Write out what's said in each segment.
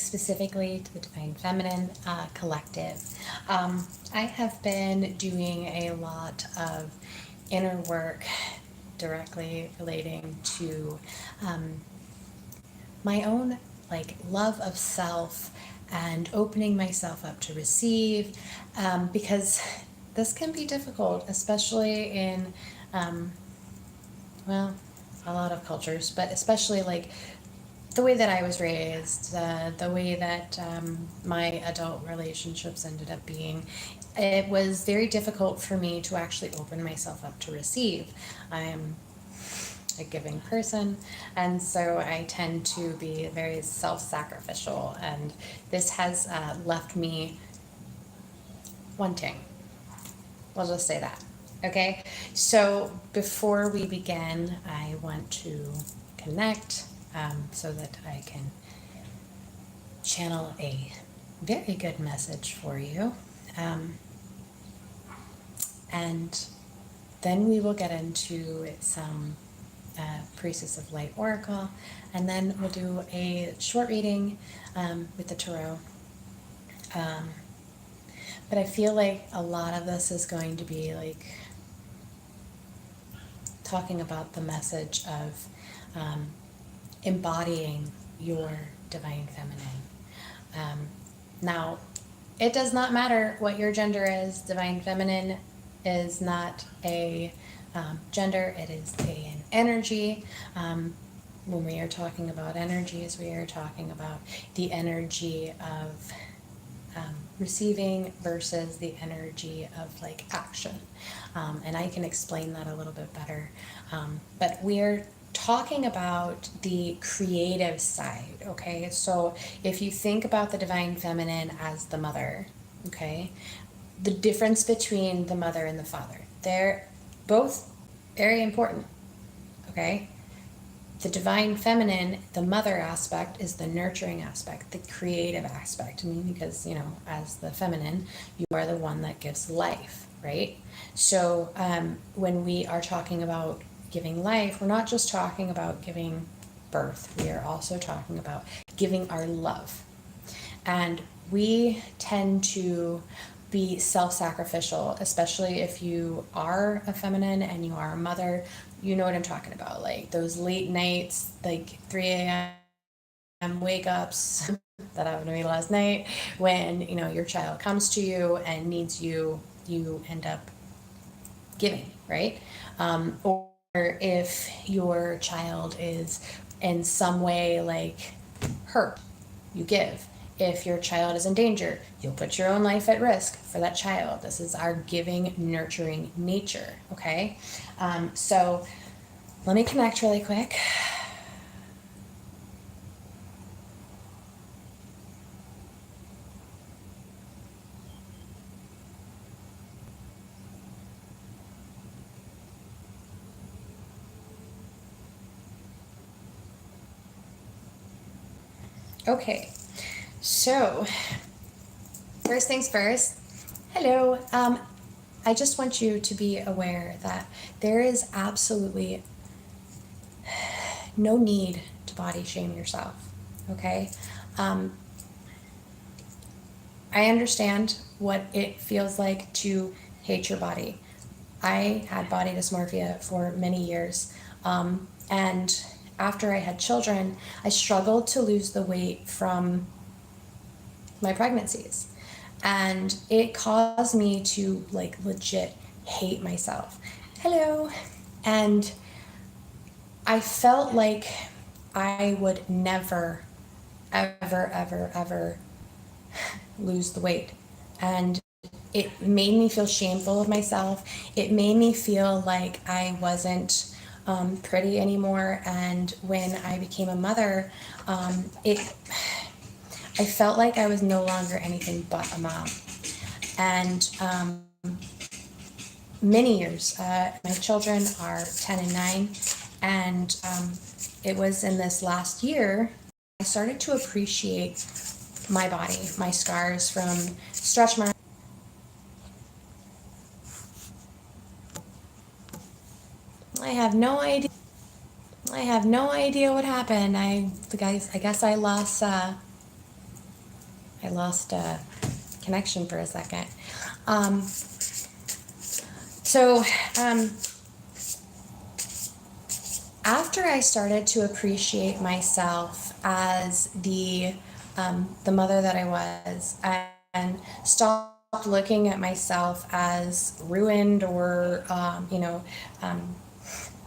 specifically to the Divine Feminine Collective. I have been doing a lot of inner work directly relating to my own like love of self and opening myself up to receive, because this can be difficult, especially in well, a lot of cultures, but especially like the way that I was raised, the way that my adult relationships ended up being. It was very difficult for me to actually open myself up to receive. I'm a giving person, and so I tend to be very self-sacrificial, and this has left me wanting. We'll just say that. Okay, so before we begin, I want to connect so that I can channel a very good message for you. And then we will get into some Priestess of Light Oracle, and then we'll do a short reading with the Tarot. But I feel like a lot of this is going to be like talking about the message of embodying your divine feminine. Now, it does not matter what your gender is. Divine feminine is not a gender, it is an energy. When we are talking about energies, we are talking about the energy of receiving versus the energy of like action. And I can explain that a little bit better. But we're talking about the creative side, okay? So if you think about the divine feminine as the mother, okay, the difference between the mother and the father, they're both very important, okay? The divine feminine, the mother aspect, is the nurturing aspect, the creative aspect. I mean, because, you know, as the feminine, you are the one that gives life, right? So when we are talking about giving life, we're not just talking about giving birth. We are also talking about giving our love. And we tend to be self-sacrificial, especially if you are a feminine and you are a mother. You know what I'm talking about, like those late nights, like 3 a.m. wake ups that happened to me last night, when, you know, your child comes to you and needs you, you end up giving, right? Or if your child is in some way like hurt, you give. If your child is in danger, you'll put your own life at risk for that child. This is our giving, nurturing nature, okay? So let me connect really quick. Okay, so first things first, hello. I just want you to be aware that there is absolutely no need to body shame yourself, okay? I understand what it feels like to hate your body. I had body dysmorphia for many years, and after I had children, I struggled to lose the weight from my pregnancies, and it caused me to like legit hate myself. Hello. And I felt like I would never, ever, ever, ever lose the weight. And it made me feel shameful of myself. It made me feel like I wasn't pretty anymore. And when I became a mother, I felt like I was no longer anything but a mom. And many years, my children are 10 and 9, and it was in this last year I started to appreciate my body, my scars from stretch marks. I have no idea. I have no idea what happened. I guess I lost I lost connection for a second. So after I started to appreciate myself as the mother that I was, and stopped looking at myself as ruined or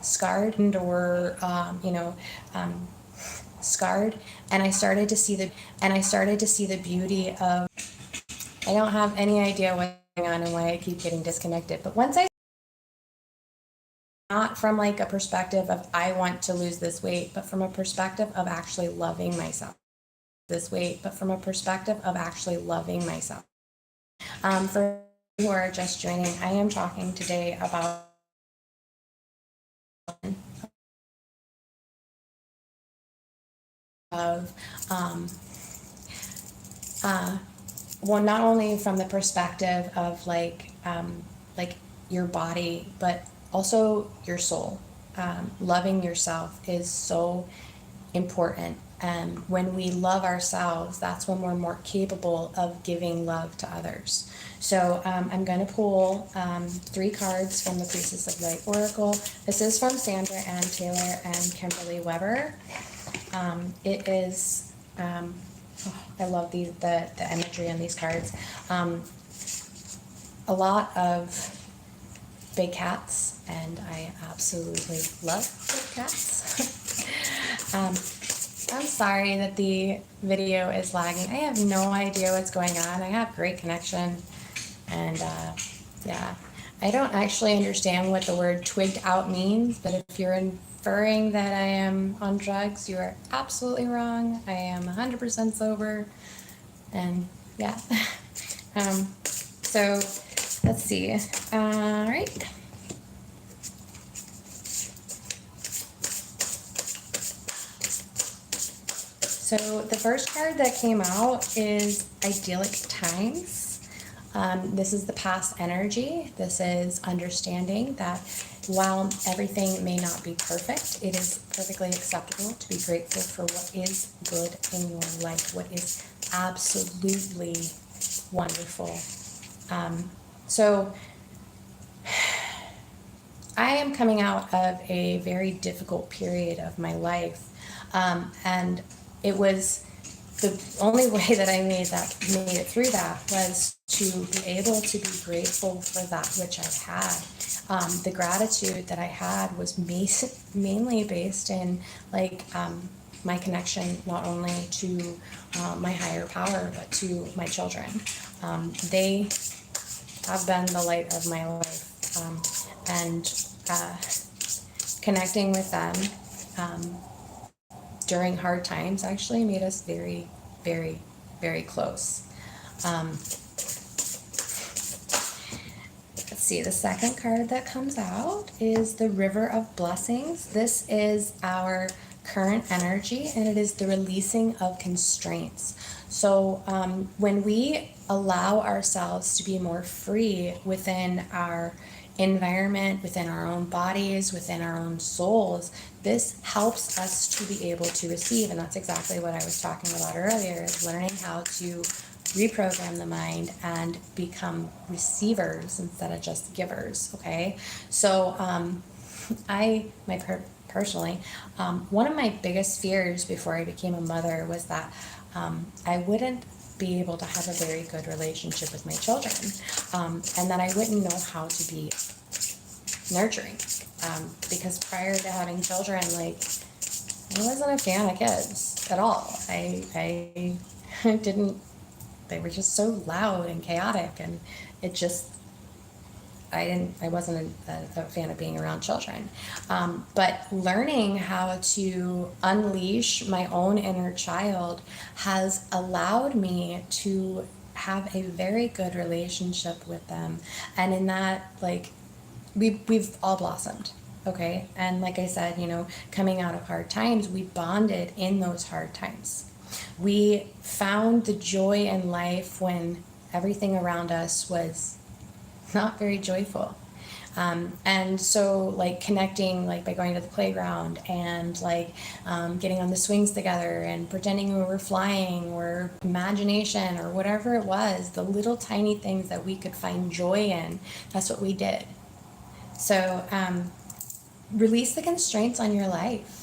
scarred or scarred, and I started to see the beauty of. I don't have any idea what's going on and why I keep getting disconnected, but once I, not from like a perspective of I want to lose this weight, but from a perspective of actually loving myself. For who are just joining, I am talking today about well, not only from the perspective of like your body, but also your soul. Loving yourself is so important. And when we love ourselves, that's when we're more capable of giving love to others. So I'm going to pull 3 cards from the Priestess of Light Oracle. This is from Sandra Ann Taylor and Kimberly Weber. It is, I love the imagery on these cards. A lot of big cats, and I absolutely love big cats. I'm sorry that the video is lagging. I have no idea what's going on. I have great connection, and yeah. I don't actually understand what the word twigged out means, but if you're inferring that I am on drugs, you are absolutely wrong. I am 100% sober, and yeah. So let's see. All right. So the first card that came out is Idyllic Times. This is the past energy. This is understanding that while everything may not be perfect, it is perfectly acceptable to be grateful for what is good in your life, what is absolutely wonderful. So I am coming out of a very difficult period of my life, and it was the only way that I made it through that was to be able to be grateful for that which I had. The gratitude that I had was mainly based in my connection not only to my higher power but to my children. They have been the light of my life, and connecting with them during hard times actually made us very, very, very close. Let's see, the second card that comes out is the River of Blessings. This is our current energy, and it is the releasing of constraints. So when we allow ourselves to be more free within our environment, within our own bodies, within our own souls, this helps us to be able to receive. And that's exactly what I was talking about earlier, is learning how to reprogram the mind and become receivers instead of just givers. Okay, so personally, one of my biggest fears before I became a mother was that I wouldn't be able to have a very good relationship with my children, and that I wouldn't know how to be nurturing, because prior to having children, I wasn't a fan of kids at all. I didn't. They were just so loud and chaotic, and it just. I wasn't a fan of being around children. But learning how to unleash my own inner child has allowed me to have a very good relationship with them. And in that, we've all blossomed. Okay. And like I said, coming out of hard times, we bonded in those hard times. We found the joy in life when everything around us was not very joyful. And so like connecting, like by going to the playground and like getting on the swings together and pretending we were flying, or imagination, or whatever it was, the little tiny things that we could find joy in, that's what we did. So release the constraints on your life.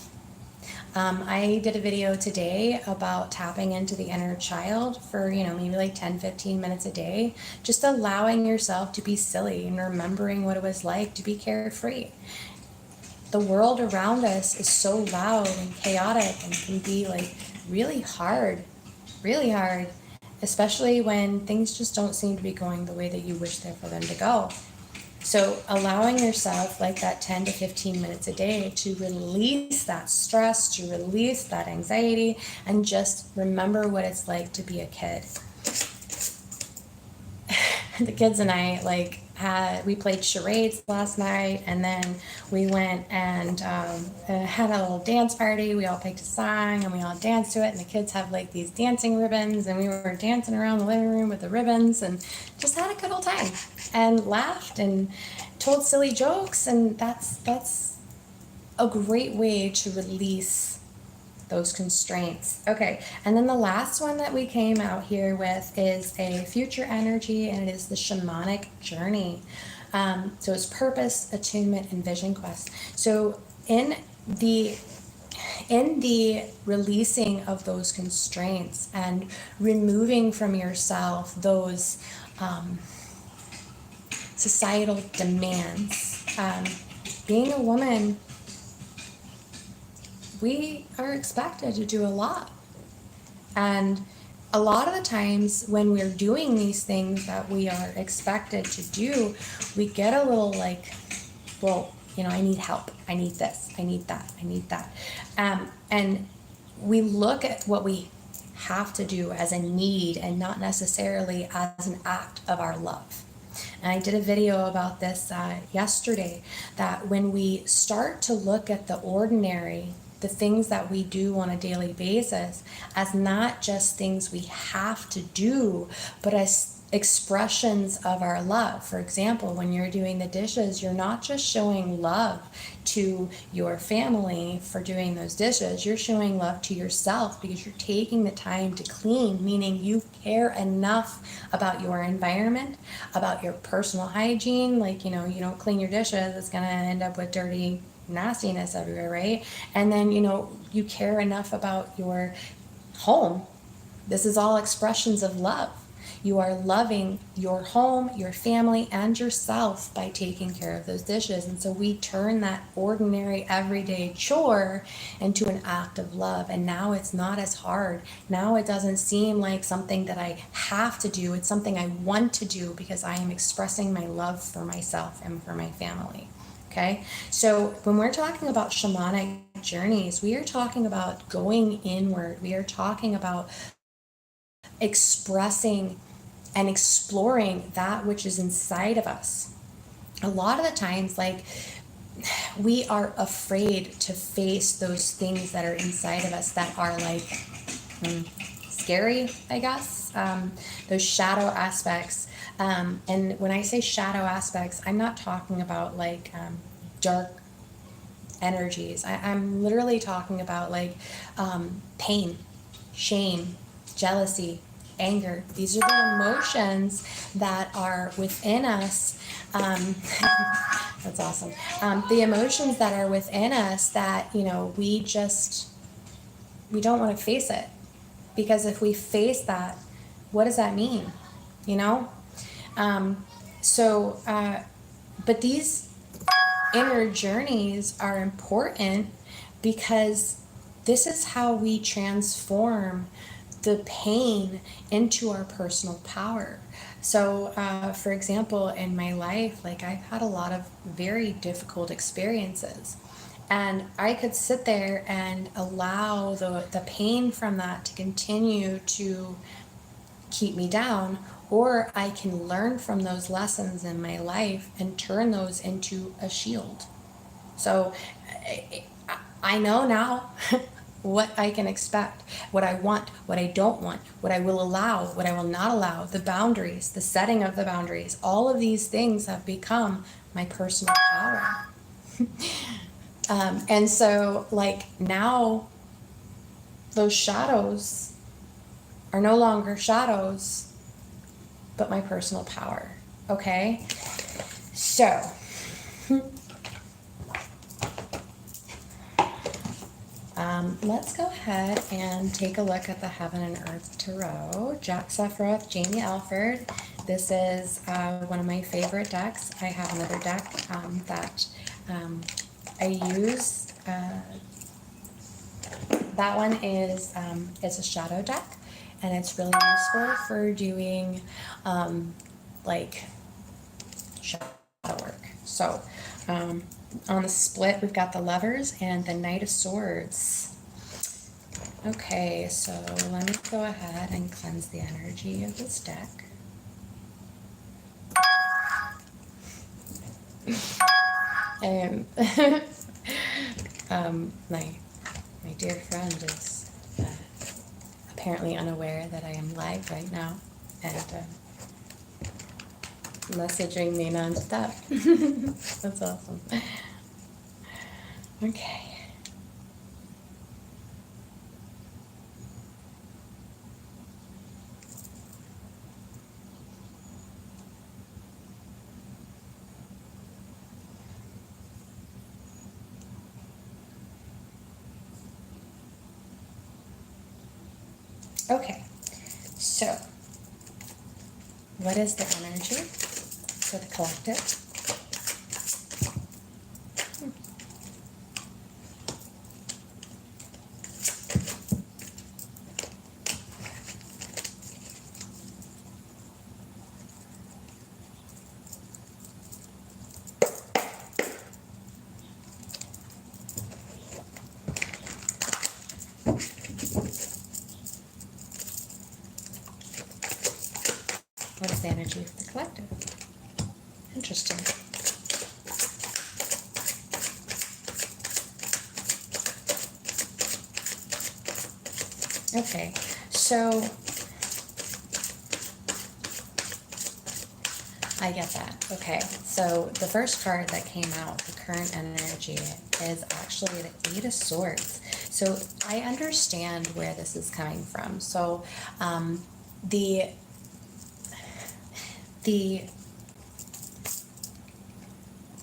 I did a video today about tapping into the inner child for, maybe like 10-15 minutes a day, just allowing yourself to be silly and remembering what it was like to be carefree. The world around us is so loud and chaotic and can be like really hard, especially when things just don't seem to be going the way that you wish for them to go. So allowing yourself like that 10 to 15 minutes a day to release that stress, to release that anxiety, and just remember what it's like to be a kid. The kids and I we played charades last night, and then we went and had a little dance party. We all picked a song and we all danced to it, and the kids have like these dancing ribbons, and we were dancing around the living room with the ribbons and just had a good old time and laughed and told silly jokes. And that's a great way to release those constraints. Okay, and then the last one that we came out here with is a future energy, and it is the shamanic journey. So it's purpose, attunement, and vision quest. So in the releasing of those constraints and removing from yourself those societal demands, being a woman, we are expected to do a lot. And a lot of the times when we're doing these things that we are expected to do, we get a little like, well, I need help. I need this. I need that. I need that. And we look at what we have to do as a need and not necessarily as an act of our love. And I did a video about this yesterday, that when we start to look at the ordinary, the things that we do on a daily basis, as not just things we have to do, but as expressions of our love. For example, when you're doing the dishes, you're not just showing love to your family for doing those dishes, you're showing love to yourself because you're taking the time to clean, meaning you care enough about your environment, about your personal hygiene. Like, you don't clean your dishes, it's going to end up with dirty nastiness everywhere, right? And then, you care enough about your home. This is all expressions of love. You are loving your home, your family, and yourself by taking care of those dishes. And so we turn that ordinary, everyday chore into an act of love. And now it's not as hard. Now it doesn't seem like something that I have to do. It's something I want to do because I am expressing my love for myself and for my family. Okay, so when we're talking about shamanic journeys, we are talking about going inward. We are talking about expressing and exploring that which is inside of us. A lot of the times, we are afraid to face those things that are inside of us that are scary, I guess, those shadow aspects. And when I say shadow aspects, I'm not talking about dark energies. I'm literally talking about pain, shame, jealousy, anger. These are the emotions that are within us. That's awesome. The emotions that are within us that, we don't want to face it. Because if we face that, what does that mean? But these inner journeys are important because this is how we transform the pain into our personal power. So, for example, in my life, I've had a lot of very difficult experiences. And I could sit there and allow the pain from that to continue to keep me down, or I can learn from those lessons in my life and turn those into a shield. So I know now what I can expect, what I want, what I don't want, what I will allow, what I will not allow, the boundaries, the setting of the boundaries. All of these things have become my personal power. And so, like, now those shadows are no longer shadows, but my personal power. Okay? So, let's go ahead and take a look at the Heaven and Earth Tarot. Jack Sephiroth, Jamie Alford. This is one of my favorite decks. I have another deck that I use. That one is it's a shadow deck, and it's really useful for doing like shadow work. So on the split, we've got the Lovers and the Knight of Swords. Okay, so let me go ahead and cleanse the energy of this deck. And my dear friend is apparently unaware that I am live right now, and messaging me nonstop. That's awesome. Okay. Okay, so what is the energy for the collective? What is the energy for the collective? Interesting. Okay, so I get that. Okay, so the first card that came out, the current energy, is actually the Eight of Swords. So I understand where this is coming from. So the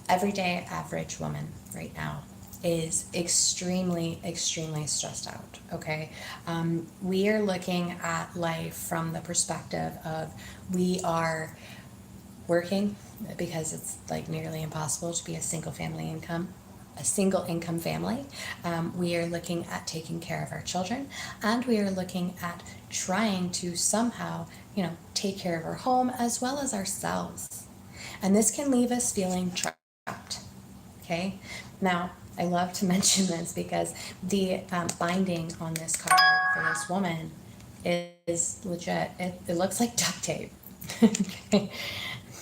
everyday average woman right now is extremely, extremely stressed out. Okay, we are looking at life from the perspective of we are working because it's like nearly impossible to be a single income family. We are looking at taking care of our children, and we are looking at trying to somehow, take care of our home as well as ourselves. And this can leave us feeling trapped. Okay. Now, I love to mention this because the binding on this card for this woman is legit. It looks like duct tape. Okay.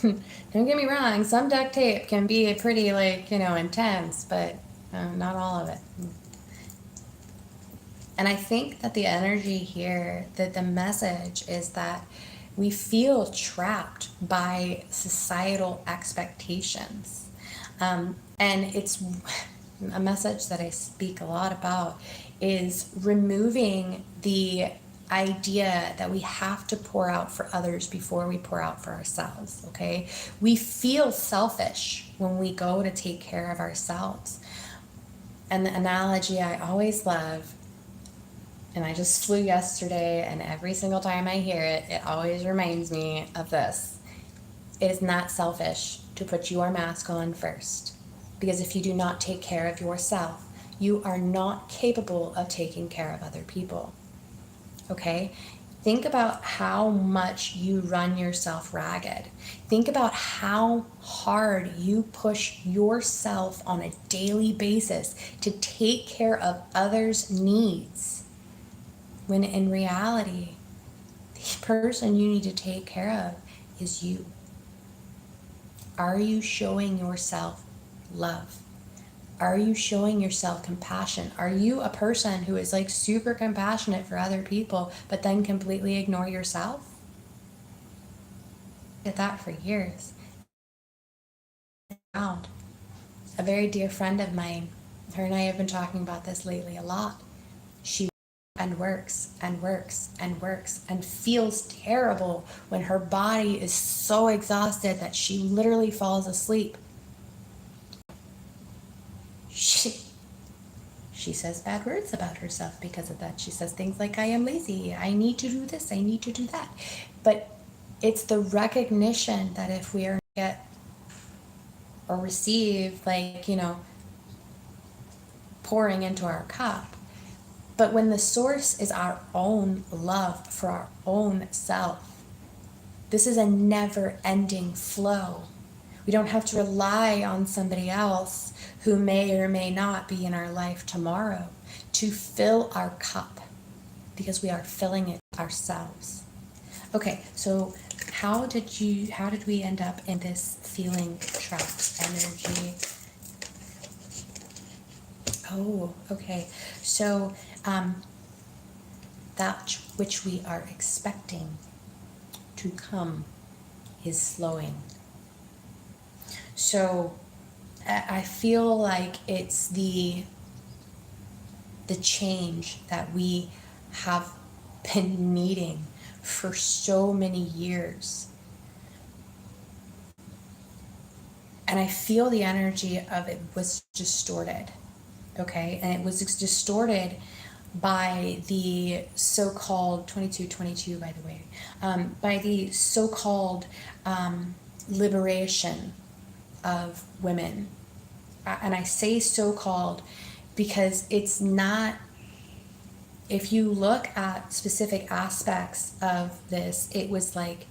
Don't get me wrong, some duct tape can be pretty, intense, but not all of it. And I think that the energy here, that the message is that we feel trapped by societal expectations. And it's a message that I speak a lot about is removing the idea that we have to pour out for others before we pour out for ourselves. Okay, we feel selfish when we go to take care of ourselves. And the analogy I always love, and I just flew yesterday, and every single time I hear it, it always reminds me of this. It is not selfish to put your mask on first, because if you do not take care of yourself, you are not capable of taking care of other people. Okay? Think about how much you run yourself ragged. Think about how hard you push yourself on a daily basis to take care of others' needs, when in reality, the person you need to take care of is you. Are you showing yourself love? Are you showing yourself compassion? Are you a person who is super compassionate for other people, but then completely ignore yourself? I did that for years. around. A very dear friend of mine, her and I have been talking about this lately a lot. She and works and works and works and feels terrible when her body is so exhausted that she literally falls asleep. She says bad words about herself because of that. She says things like, I am lazy, I need to do this, I need to do that. But it's the recognition that if we are get or receive, like, pouring into our cup, but when the source is our own love for our own self, this is a never-ending flow. We don't have to rely on somebody else who may or may not be in our life tomorrow to fill our cup, because we are filling it ourselves. Okay, so how did we end up in this feeling trapped energy? Oh, okay. So that which we are expecting to come is slowing. So I feel like it's the change that we have been needing for so many years. And I feel the energy of it was distorted, okay? And it was distorted by the so-called 2222, by the way, by the so-called liberation of women. And I say so-called because it's not, if you look at specific aspects of this, it was like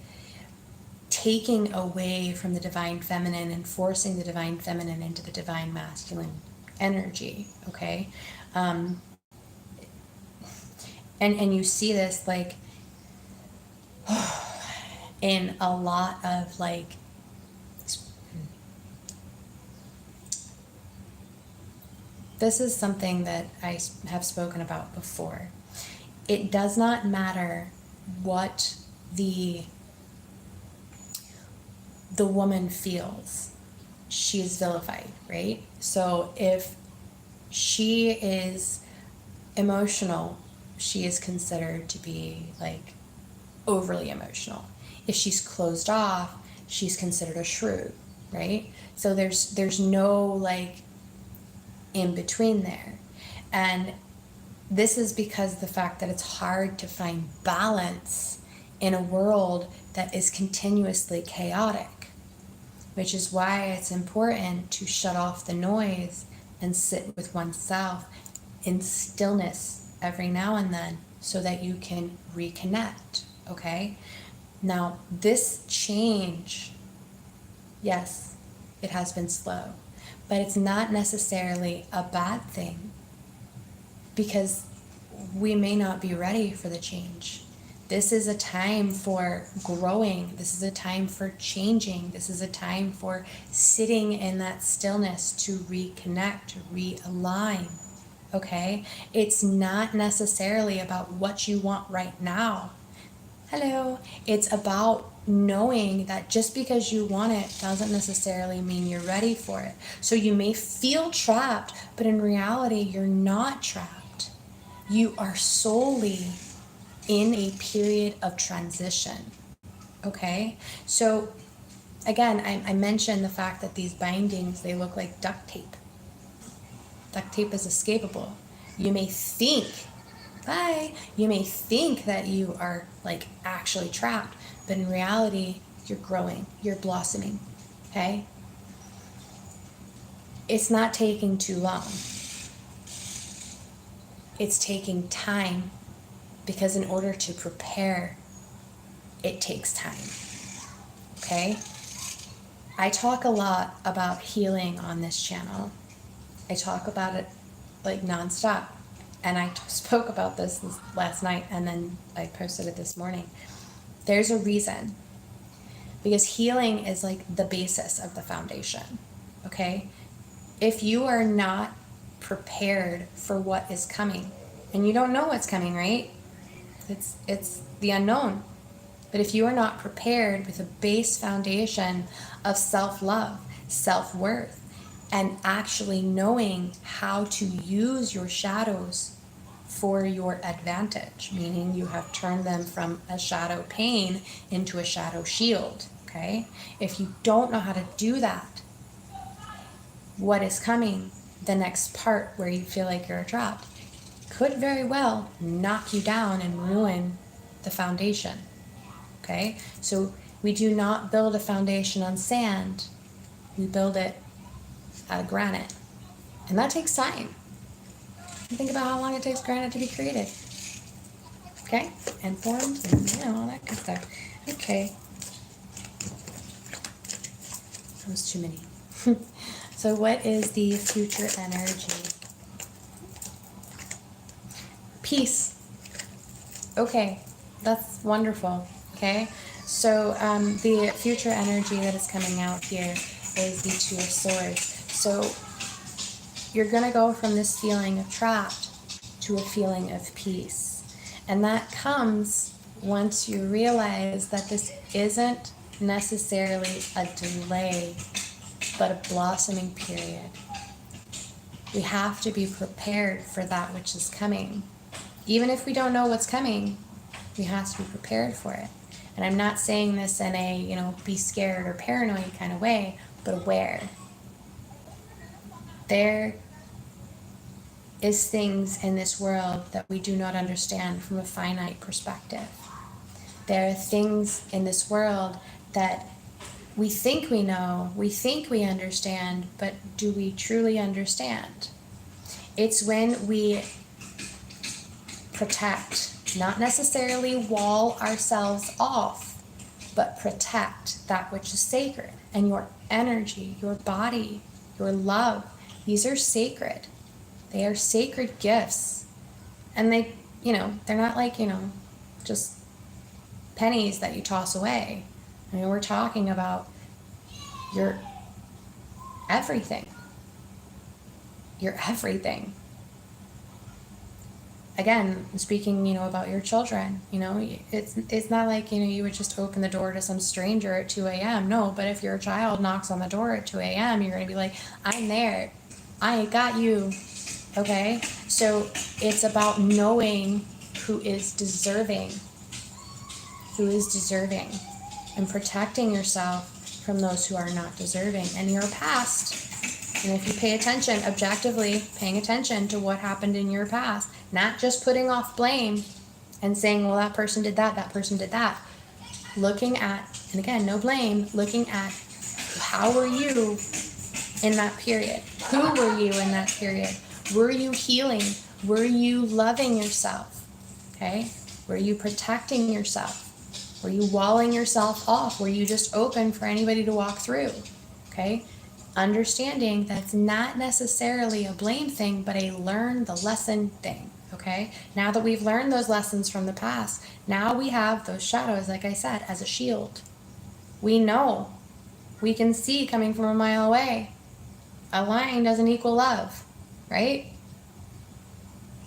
taking away from the divine feminine and forcing the divine feminine into the divine masculine energy, okay? And you see this like in a lot of like this is something that I have spoken about before. It does not matter what the woman feels. She is vilified, right? So if she is emotional, she is considered to be like overly emotional. If she's closed off, she's considered a shrew, right? So there's no like in between there. And this is because the fact that it's hard to find balance in a world that is continuously chaotic, which is why it's important to shut off the noise and sit with oneself in stillness every now and then so that you can reconnect, okay? Now, this change, yes, it has been slow, but it's not necessarily a bad thing, because we may not be ready for the change. This is a time for growing. This is a time for changing. This is a time for sitting in that stillness to reconnect, to realign, okay? It's not necessarily about what you want right now. Hello. It's about knowing that just because you want it doesn't necessarily mean you're ready for it. So you may feel trapped, but in reality, you're not trapped. You are solely in a period of transition, okay? So again, I mentioned the fact that these bindings, they look like duct tape. Duct tape is escapable. You may think that you are like actually trapped, but in reality, you're growing, you're blossoming, okay? It's not taking too long. It's taking time, because in order to prepare, it takes time, okay? I talk a lot about healing on this channel. I talk about it like nonstop. And I spoke about this last night, and then I posted it this morning. There's a reason, because healing is like the basis of the foundation, okay? If you are not prepared for what is coming, and you don't know what's coming, right? It's the unknown. But if you are not prepared with a base foundation of self-love, self-worth, and actually knowing how to use your shadows for your advantage, meaning you have turned them from a shadow pane into a shadow shield, okay? If you don't know how to do that, what is coming, the next part where you feel like you're trapped, could very well knock you down and ruin the foundation, okay? So we do not build a foundation on sand, we build it out of granite. And that takes time. Think about how long it takes granite to be created. Okay? And forms and all that good stuff. Okay. That was too many. So what is the future energy? Peace. Okay. That's wonderful. Okay? So the future energy that is coming out here is the Two of Swords. So you're going to go from this feeling of trapped to a feeling of peace. And that comes once you realize that this isn't necessarily a delay, but a blossoming period. We have to be prepared for that which is coming. Even if we don't know what's coming, we have to be prepared for it. And I'm not saying this in a, be scared or paranoid kind of way, but aware. There is things in this world that we do not understand from a finite perspective. There are things in this world that we think we know, we think we understand, but do we truly understand? It's when we protect, not necessarily wall ourselves off, but protect that which is sacred. And your energy, your body, your love, these are sacred. They are sacred gifts. And they, they're not like, just pennies that you toss away. I mean, we're talking about your everything. Your everything. Again, speaking, about your children, it's not like, you would just open the door to some stranger at 2 a.m. No, but if your child knocks on the door at 2 a.m., you're going to be like, I'm there. I got you. Okay? So it's about knowing who is deserving, and protecting yourself from those who are not deserving. And your past, and if you pay attention, objectively paying attention to what happened in your past, not just putting off blame and saying, well, that person did that person did that. Looking at, and again, no blame, looking at how were you in that period? Who were you in that period? Were you healing? Were you loving yourself? Okay? Were you protecting yourself? Were you walling yourself off? Were you just open for anybody to walk through? Okay? Understanding that it's not necessarily a blame thing, but a learn the lesson thing. Okay? Now that we've learned those lessons from the past, now we have those shadows, like I said, as a shield. We know. We can see coming from a mile away. A line doesn't equal love, right?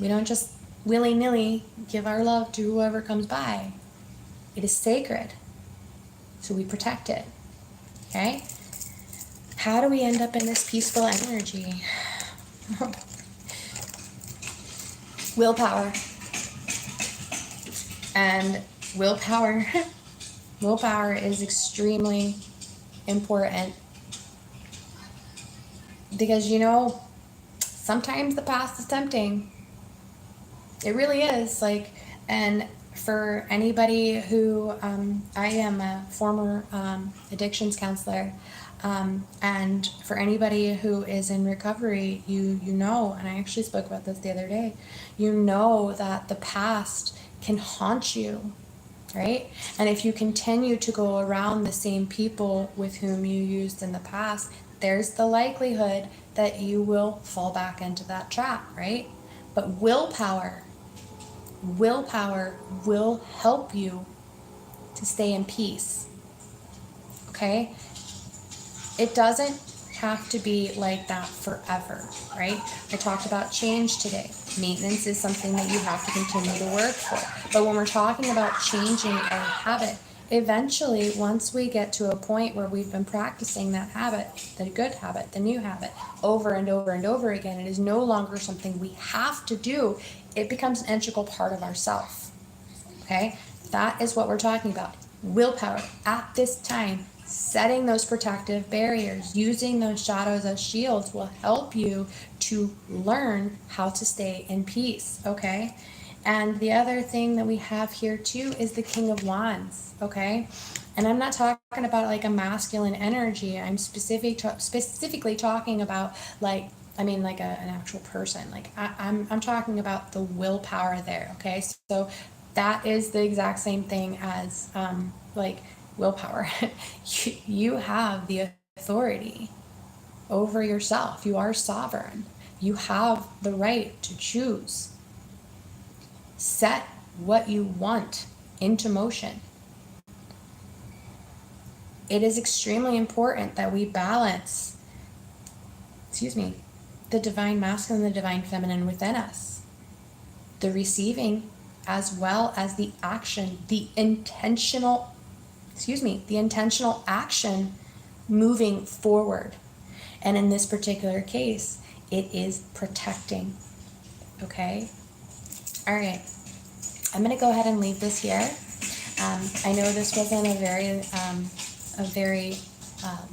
We don't just willy-nilly give our love to whoever comes by. It is sacred. So we protect it. Okay? How do we end up in this peaceful energy? Willpower. And willpower is extremely important. Because, sometimes the past is tempting. It really is. And for anybody who, I am a former addictions counselor, and for anybody who is in recovery, you know, and I actually spoke about this the other day, that the past can haunt you, right? And if you continue to go around the same people with whom you used in the past, there's the likelihood that you will fall back into that trap, right? But willpower will help you to stay in peace, okay? It doesn't have to be like that forever, right? I talked about change today. Maintenance is something that you have to continue to work for. But when we're talking about changing a habit, eventually, once we get to a point where we've been practicing that habit, the good habit, the new habit, over and over and over again, it is no longer something we have to do. It becomes an integral part of ourself. Okay? That is what we're talking about. Willpower at this time, setting those protective barriers, using those shadows as shields will help you to learn how to stay in peace. Okay? And the other thing that we have here too is the King of Wands, okay? And I'm not talking about like a masculine energy. I'm specifically talking about like, I mean, like an actual person. Like I'm talking about the willpower there, okay? So that is the exact same thing as like willpower. You have the authority over yourself. You are sovereign. You have the right to choose. Set what you want into motion. It is extremely important that we balance, the divine masculine and the divine feminine within us. The receiving as well as the action, the intentional action moving forward. And in this particular case, it is protecting. Okay? All right, I'm going to go ahead and leave this here. I know this wasn't a very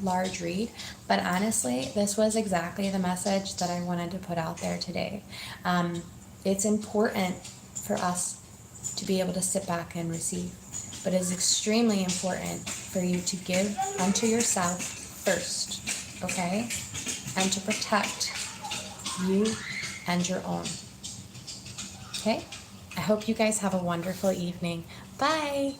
large read, but honestly, this was exactly the message that I wanted to put out there today. It's important for us to be able to sit back and receive, but it is extremely important for you to give unto yourself first, okay? And to protect you and your own. Okay? I hope you guys have a wonderful evening. Bye!